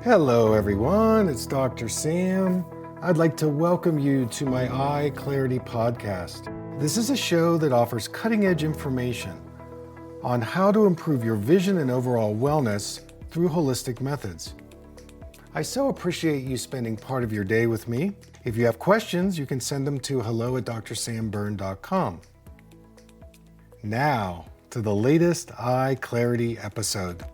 Hello everyone, it's Dr. Sam. I'd like to welcome you to my EyeClarity Podcast. This is a show that offers cutting-edge information on how to improve your vision and overall wellness through holistic methods. I so appreciate you spending part of your day with me. If you have questions, you can send them to hello@drsambyrne.com. Now, to the latest EyeClarity episode.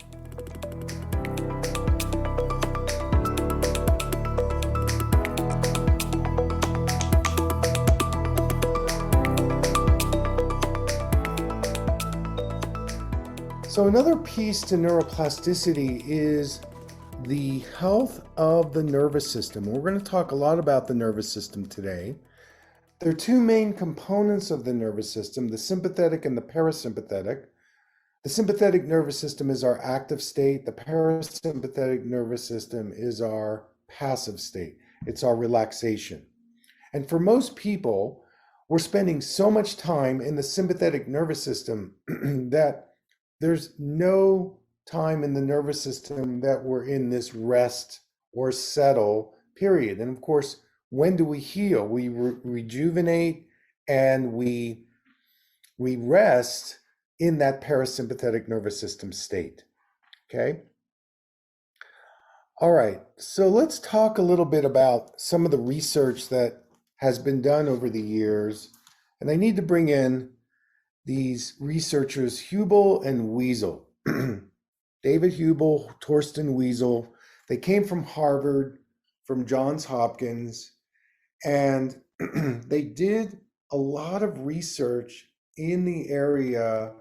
So another piece to neuroplasticity is the health of the nervous system. We're going to talk a lot about the nervous system today. There are two main components of the nervous system, the sympathetic and the parasympathetic. The sympathetic nervous system is our active state. The parasympathetic nervous system is our passive state. It's our relaxation. And for most people, we're spending so much time in the sympathetic nervous system that there's no time in the nervous system that we're in this rest or settle period. And of course, when do we heal? We rejuvenate and we rest in that parasympathetic nervous system state. Okay? All right, so let's talk a little bit about some of the research that has been done over the years. And I need to bring in these researchers, Hubel and Wiesel. David Hubel, Torsten Wiesel. They came from Harvard, from Johns Hopkins, and they did a lot of research in the area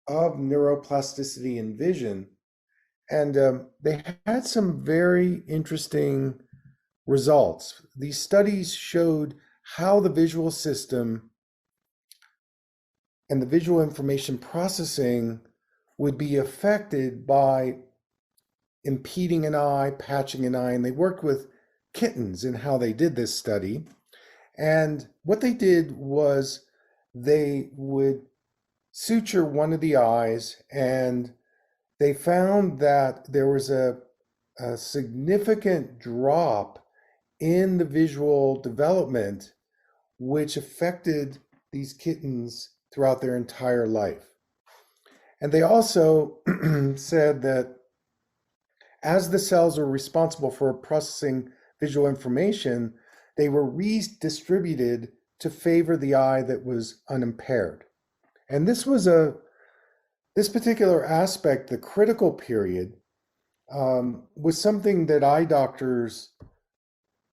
of neuroplasticity and vision. And they had some very interesting results. These studies showed how the visual system and the visual information processing would be affected by impeding an eye, patching an eye, and they worked with kittens in how they did this study. And what they did was they would suture one of the eyes, and they found that there was a significant drop in the visual development, which affected these kittens throughout their entire life. And they also said that as the cells are responsible for processing visual information, they were redistributed to favor the eye that was unimpaired. And this particular aspect, the critical period, was something that eye doctors,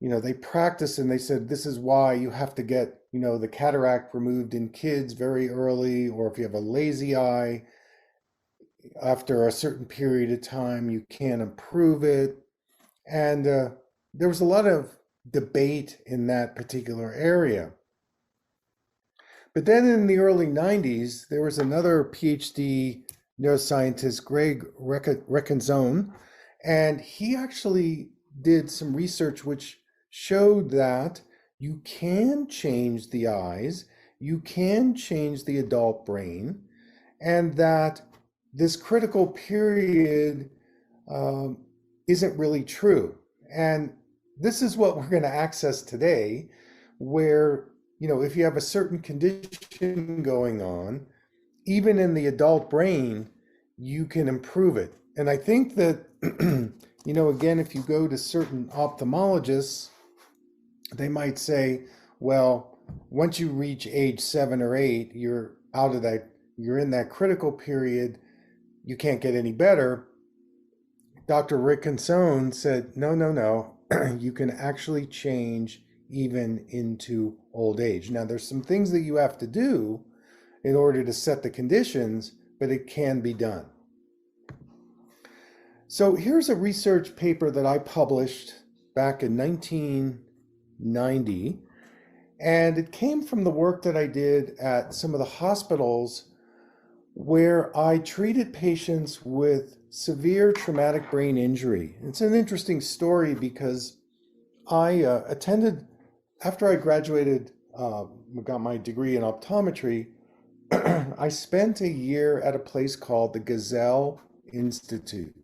they practice, and they said, this is why you have to get, the cataract removed in kids very early, or if you have a lazy eye, after a certain period of time, you can't improve it. And there was a lot of debate in that particular area. But then in the early 90s, there was another PhD neuroscientist, Greg Recanzone, and he actually did some research which showed that you can change the eyes, you can change the adult brain, and that this critical period isn't really true. And this is what we're going to access today, where, if you have a certain condition going on, even in the adult brain, you can improve it. And I think that, again, if you go to certain ophthalmologists, they might say, well, once you reach age 7 or 8, you're out of that, you're in that critical period, you can't get any better. Dr. Rickenson said, no, you can actually change even into old age. Now, there's some things that you have to do in order to set the conditions, but it can be done. So here's a research paper that I published back in 1990, and it came from the work that I did at some of the hospitals where I treated patients with severe traumatic brain injury. It's an interesting story because I attended, after I graduated, got my degree in optometry, I spent a year at a place called the Gazelle Institute.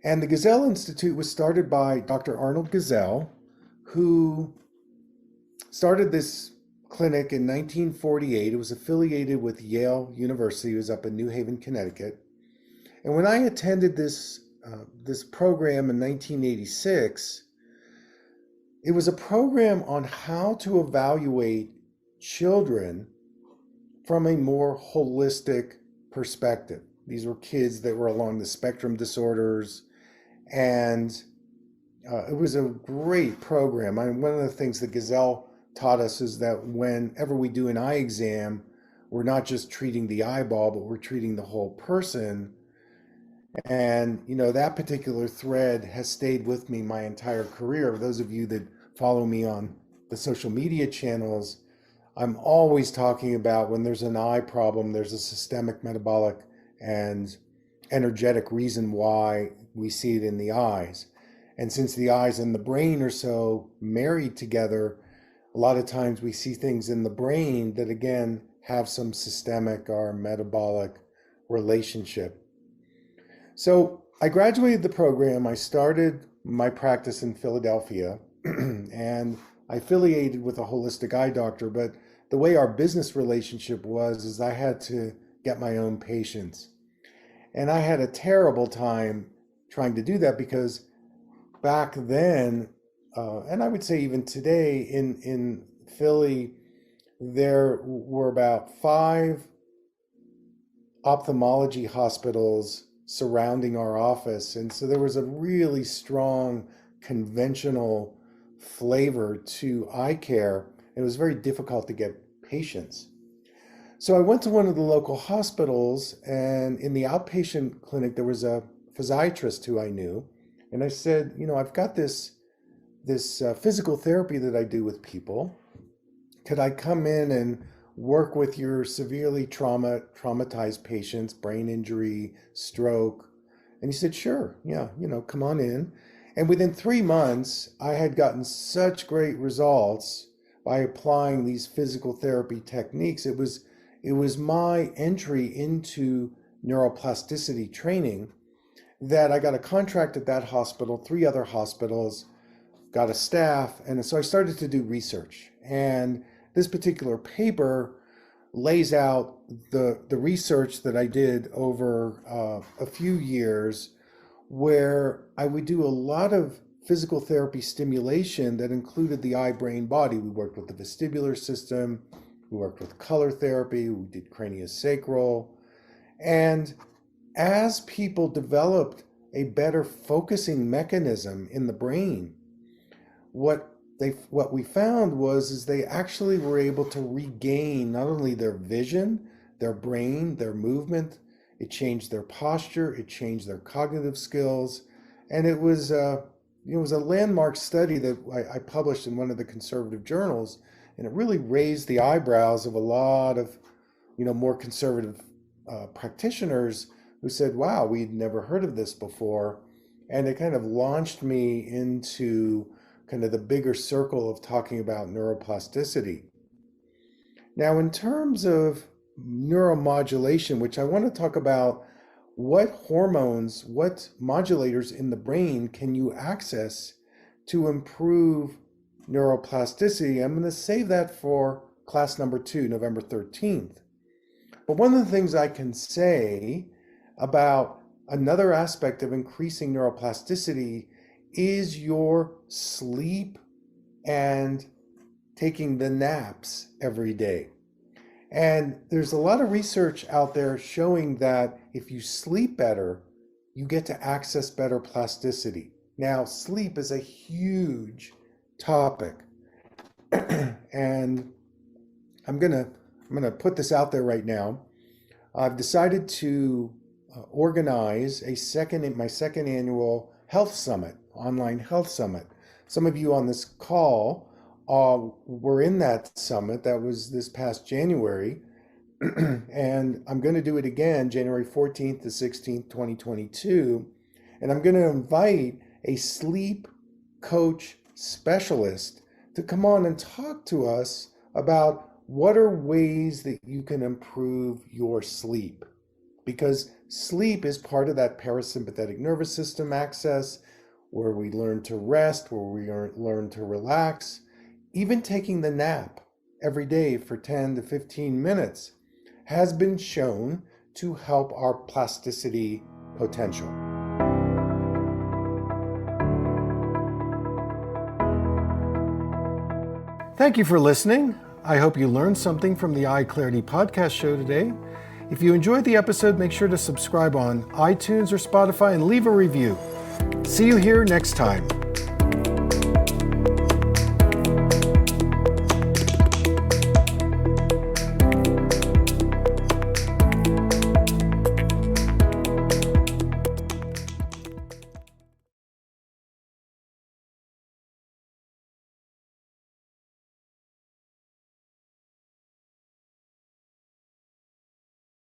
And the Gazelle Institute was started by Dr. Arnold Gazelle, who started this clinic in 1948. It was affiliated with Yale University. It was up in New Haven, Connecticut. And when I attended this program in 1986, it was a program on how to evaluate children from a more holistic perspective. These were kids that were along the spectrum disorders, and it was a great program. I mean, one of the things that Gazelle taught us is that whenever we do an eye exam, we're not just treating the eyeball, but we're treating the whole person. And, that particular thread has stayed with me my entire career. Those of you that follow me on the social media channels, I'm always talking about when there's an eye problem, there's a systemic, metabolic, and energetic reason why we see it in the eyes. And since the eyes and the brain are so married together, a lot of times we see things in the brain that, again, have some systemic or metabolic relationship. So I graduated the program. I started my practice in Philadelphia and I affiliated with a holistic eye doctor. But the way our business relationship was is I had to get my own patients. And I had a terrible time trying to do that because back then, and I would say even today in Philly, there were about 5 ophthalmology hospitals surrounding our office. And so there was a really strong conventional flavor to eye care. It was very difficult to get patients. So I went to one of the local hospitals, and in the outpatient clinic, there was a physiatrist who I knew. And I said, I've got this physical therapy that I do with people. Could I come in and work with your severely traumatized patients, brain injury, stroke? And he said, sure, yeah, come on in. And within 3 months, I had gotten such great results by applying these physical therapy techniques. It was my entry into neuroplasticity training that I got a contract at that hospital, 3 other hospitals, got a staff, and so I started to do research. And this particular paper lays out the research that I did over a few years, where I would do a lot of physical therapy stimulation that included the eye, brain, body. We worked with the vestibular system, we worked with color therapy, we did craniosacral. And as people developed a better focusing mechanism in the brain, what we found was they actually were able to regain not only their vision, their brain, their movement. It changed their posture, it changed their cognitive skills, and it was a landmark study that I published in one of the conservative journals, and it really raised the eyebrows of a lot of more conservative practitioners who said, wow, we'd never heard of this before. And it kind of launched me into kind of the bigger circle of talking about neuroplasticity. Now, in terms of neuromodulation, which I want to talk about, what hormones, what modulators in the brain can you access to improve neuroplasticity? I'm going to save that for class number 2, November 13th. But one of the things I can say about another aspect of increasing neuroplasticity is your sleep and taking the naps every day. And there's a lot of research out there showing that if you sleep better, you get to access better plasticity. Now, sleep is a huge topic. And I'm gonna put this out there right now. I've decided to organize my second annual health summit, online health summit. Some of you on this call were in that summit. That was this past January. And I'm going to do it again, January 14th to 16th, 2022. And I'm going to invite a sleep coach specialist to come on and talk to us about what are ways that you can improve your sleep. because sleep is part of that parasympathetic nervous system access where we learn to rest, where we learn to relax. Even taking the nap every day for 10 to 15 minutes has been shown to help our plasticity potential. Thank you for listening. I hope you learned something from the EyeClarity Podcast show today. If you enjoyed the episode, make sure to subscribe on iTunes or Spotify and leave a review. See you here next time.